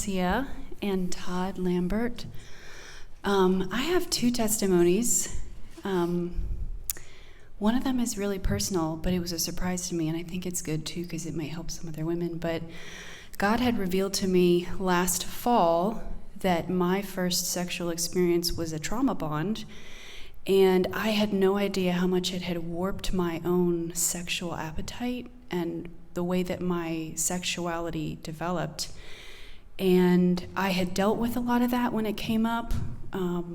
Garcia and Todd Lambert. I have two testimonies. One of them is really personal, but it was a surprise to me, and I think it's good too because it might help some other women. But God had revealed to me last fall that my first sexual experience was a trauma bond, and I had no idea how much it had warped my own sexual appetite and the way that my sexuality developed. And I had dealt with a lot of that when it came up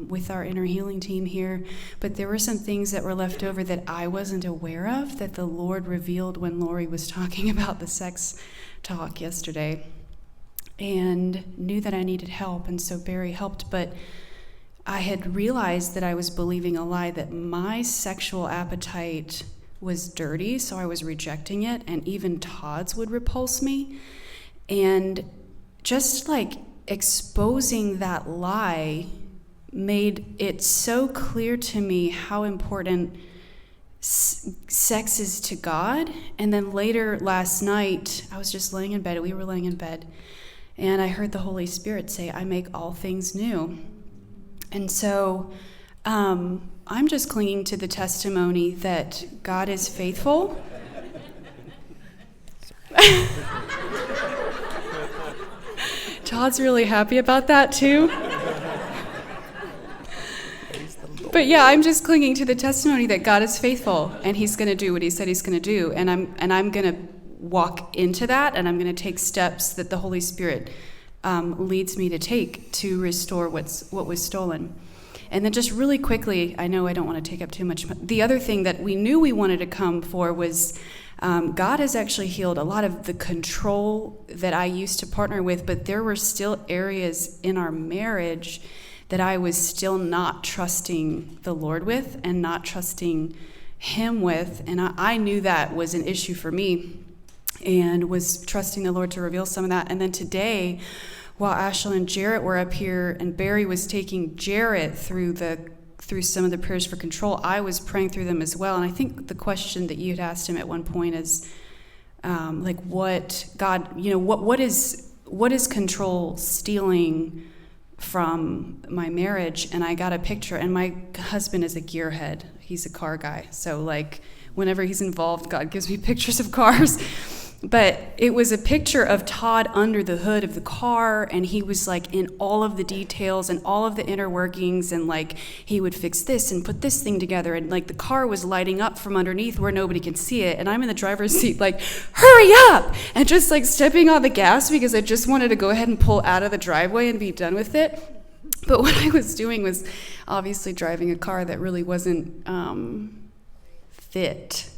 with our inner healing team here, but there were some things that were left over that I wasn't aware of that the Lord revealed when Lori was talking about the sex talk yesterday, and knew that I needed help, and so Barry helped. But I had realized that I was believing a lie, that my sexual appetite was dirty, so I was rejecting it, and even Todd's would repulse me. And just like exposing that lie made it so clear to me how important sex is to God. And then later last night, I was just laying in bed, we were laying in bed, and I heard the Holy Spirit say, "I make all things new." And so I'm just clinging to the testimony that God is faithful. Todd's really happy about that too. But yeah, I'm just clinging to the testimony that God is faithful, and He's going to do what He said He's going to do, and I'm going to walk into that, and I'm going to take steps that the Holy Spirit leads me to take to restore what was stolen. And then just really quickly, I know I don't want to take up too much. The other thing that we knew we wanted to come for was God has actually healed a lot of the control that I used to partner with, but there were still areas in our marriage that I was still not trusting the Lord with and not trusting Him with. And I knew that was an issue for me and was trusting the Lord to reveal some of that. And then today, while Ashley and Jarrett were up here and Barry was taking Jarrett through some of the prayers for control, I was praying through them as well. And I think the question that you had asked him at one point is, what is control stealing from my marriage? And I got a picture, and my husband is a gearhead. He's a car guy. So whenever he's involved, God gives me pictures of cars. But it was a picture of Todd under the hood of the car, and he was in all of the details and all of the inner workings, and he would fix this and put this thing together, and the car was lighting up from underneath where nobody can see it, and I'm in the driver's seat hurry up, and just stepping on the gas because I just wanted to go ahead and pull out of the driveway and be done with it. But what I was doing was obviously driving a car that really wasn't fit.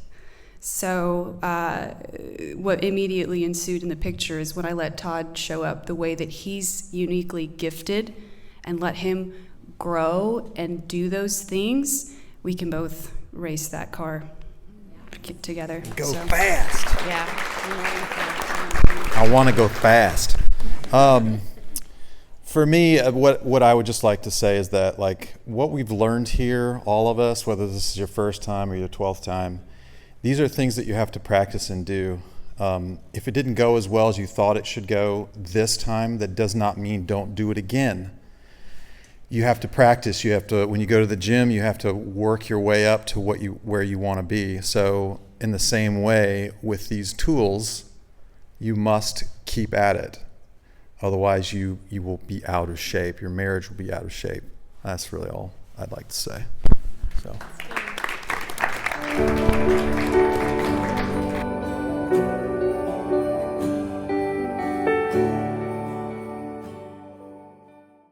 So what immediately ensued in the picture is when I let Todd show up the way that he's uniquely gifted and let him grow and do those things, we can both race that car together. Go fast. Yeah. I want to go fast. For me, what I would just like to say is that what we've learned here, all of us, whether this is your first time or your 12th time, these are things that you have to practice and do. If it didn't go as well as you thought it should go this time, that does not mean don't do it again. You have to practice. You have to, when you go to the gym, you have to work your way up to where you want to be. So in the same way, with these tools, you must keep at it. Otherwise, you will be out of shape. Your marriage will be out of shape. That's really all I'd like to say. So.